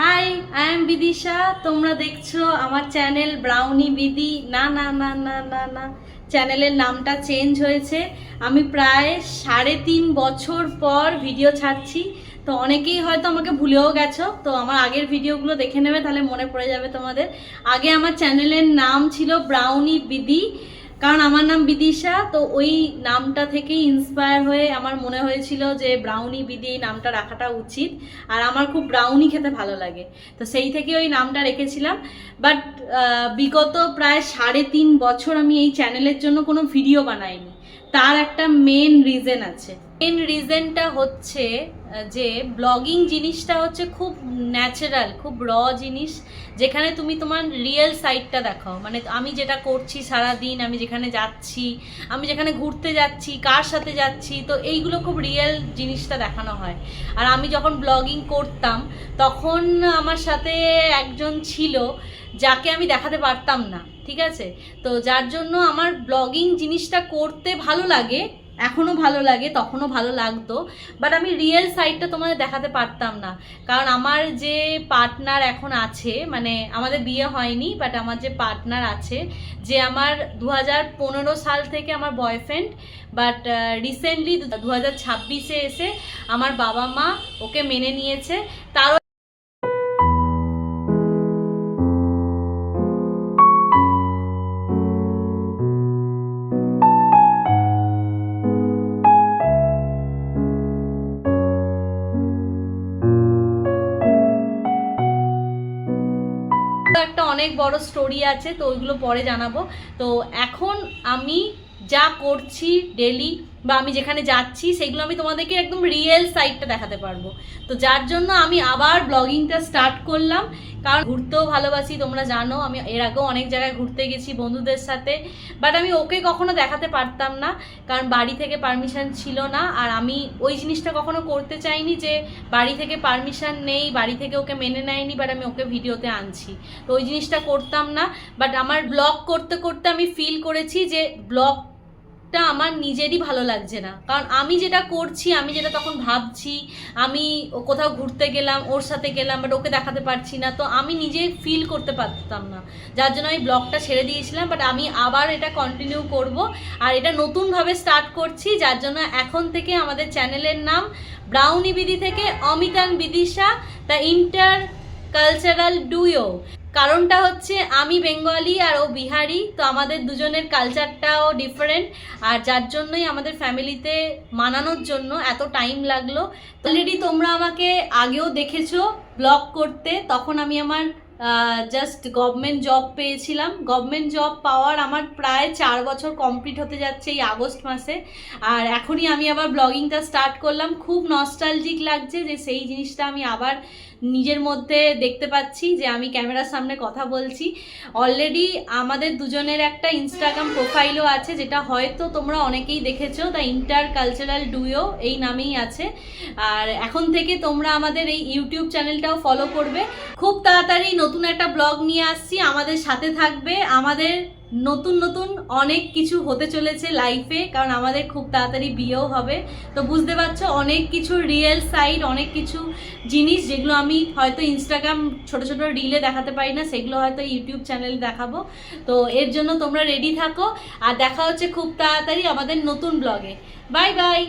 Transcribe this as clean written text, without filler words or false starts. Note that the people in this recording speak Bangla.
High, I am Bidisha. তোমরা দেখছো আমার চ্যানেল ব্রাউনি বিদি। না না না না না না, চ্যানেলের নামটা চেঞ্জ হয়েছে। আমি প্রায় 3.5 বছর পর ভিডিও ছাড়ছি। তো অনেকেই হয়তো আমাকে ভুলেও গেছো, তো আমার আগের ভিডিওগুলো দেখে নেবে, তাহলে মনে পড়ে যাবে তোমাদের। আগে আমার চ্যানেলের নাম ছিল ব্রাউনি বিদি, কারণ আমার নাম বিদিশা। তো ওই নামটা থেকেই ইন্সপায়ার হয়ে আমার মনে হয়েছিল যে ব্রাউনি বিদি এই নামটা রাখাটা উচিত। আর আমার খুব ব্রাউনি খেতে ভালো লাগে, তো সেই থেকে ওই নামটা রেখেছিলাম। বাট বিগত প্রায় 3.5 বছর আমি এই চ্যানেলের জন্য কোনো ভিডিও বানাইনি। তার একটা মেন রিজন আছে। মেন রিজনটা হচ্ছে যে ব্লগিং জিনিসটা হচ্ছে খুব ন্যাচারাল, খুব র জিনিস, যেখানে তুমি তোমার রিয়েল সাইডটা দেখাও। মানে আমি যেটা করছি সারাদিন, আমি যেখানে যাচ্ছি, আমি যেখানে ঘুরতে যাচ্ছি, কার সাথে যাচ্ছি, তো এইগুলো খুব রিয়েল জিনিসটা দেখানো হয়। আর আমি যখন ব্লগিং করতাম তখন আমার সাথে একজন ছিল যাকে আমি দেখাতে পারতাম না, ঠিক আছে? তো যার জন্য আমার ব্লগিং জিনিসটা করতে ভালো লাগে, এখনও ভালো লাগে, তখনও ভালো লাগতো। বাট আমি রিয়েল সাইডটা তোমাদের দেখাতে পারতাম না, কারণ আমার যে পার্টনার এখন আছে, মানে আমাদের বিয়ে হয়নি, বাট আমার যে পার্টনার আছে, যে আমার 2015 সাল থেকে আমার বয়ফ্রেন্ড, বাট রিসেন্টলি 2026-এ এসে আমার বাবা মা ওকে মেনে নিয়েছে। তারও একটা অনেক বড় স্টোরি আছে, তো ওইগুলো পরে জানাবো। তো এখন আমি যা করছি ডেলি, বা আমি যেখানে যাচ্ছি, সেগুলো আমি তোমাদেরকে একদম রিয়েল সাইডটা দেখাতে পারবো। তো যার জন্য আমি আবার ব্লগিংটা স্টার্ট করলাম, কারণ ঘুরতেও ভালোবাসি, তোমরা জানো। আমি এর আগেও অনেক জায়গায় ঘুরতে গেছি বন্ধুদের সাথে, বাট আমি ওকে কখনো দেখাতে পারতাম না, কারণ বাড়ি থেকে পারমিশন ছিল না। আর আমি ওই জিনিসটা কখনো করতে চাইনি যে বাড়ি থেকে পারমিশন নেই, বাড়ি থেকে ওকে মেনে নেয়নি, বাট আমি ওকে ভিডিওতে আনছি, তো ওই জিনিসটা করতাম না। বাট আমার ব্লগ করতে করতে আমি ফিল করেছি যে ব্লগটা আমার নিজেরই ভালো লাগছে না, কারণ আমি যেটা করছি, আমি যেটা তখন ভাবছি, আমি কোথাও ঘুরতে গেলাম, ওর সাথে গেলাম, বাট ওকে দেখাতে পারছি না, তো আমি নিজে ফিল করতে পারতাম না, যার জন্য আমি ব্লগটা ছেড়ে দিয়েছিলাম। বাট আমি আবার এটা কন্টিনিউ করব, আর এটা নতুনভাবে স্টার্ট করছি, যার জন্য এখন থেকে আমাদের চ্যানেলের নাম ব্রাউনি বিদি থেকে অমিতান Bidisha the intercultural duo. কারণটা হচ্ছে আমি বেঙ্গলি আর ও বিহারি, তো আমাদের দুজনের কালচারটাও ডিফারেন্ট, আর যার জন্যই আমাদের ফ্যামিলিতে মানানোর জন্য এত টাইম লাগলো। অলরেডি তোমরা আমাকে আগেও দেখেছো ব্লগ করতে, তখন আমি আমার জাস্ট গভর্নমেন্ট জব পেয়েছিলাম। গভর্নমেন্ট জব পাওয়ার আমার প্রায় 4 বছর কমপ্লিট হতে যাচ্ছে এই আগস্ট মাসে, আর এখনই আমি আবার ব্লগিংটা স্টার্ট করলাম। খুব নস্টালজিক লাগছে যে সেই জিনিসটা আমি আবার নিজের মধ্যে দেখতে পাচ্ছি, যে আমি ক্যামেরার সামনে কথা বলছি। অলরেডি আমাদের দুজনের একটা ইনস্টাগ্রাম প্রোফাইলও আছে, যেটা হয়তো তোমরা অনেকেই দেখেছো, দ্য ইন্টার কালচারাল ডুয়ো এই নামেই আছে। আর এখন থেকে তোমরা আমাদের এই ইউটিউব চ্যানেলটাও ফলো করবে। খুব তাড়াতাড়ি নতুন একটা ব্লগ নিয়ে আসছি, আমাদের সাথে থাকবে। আমাদের নতুন নতুন অনেক কিছু হতে চলেছে লাইফে, কারণ আমাদের খুব তাড়াতাড়ি বিয়েও হবে। তো বুঝতে পারছো, অনেক কিছু রিয়েল সাইড, অনেক কিছু জিনিস যেগুলো আমি হয়তো ইনস্টাগ্রাম ছোট ছোট রিলে দেখাতে পারি না, সেগুলো হয়তো ইউটিউব চ্যানেলে দেখাবো। তো এর জন্য তোমরা রেডি থাকো, আর দেখা হচ্ছে খুব তাড়াতাড়ি আমাদের নতুন ব্লগে। Bye bye.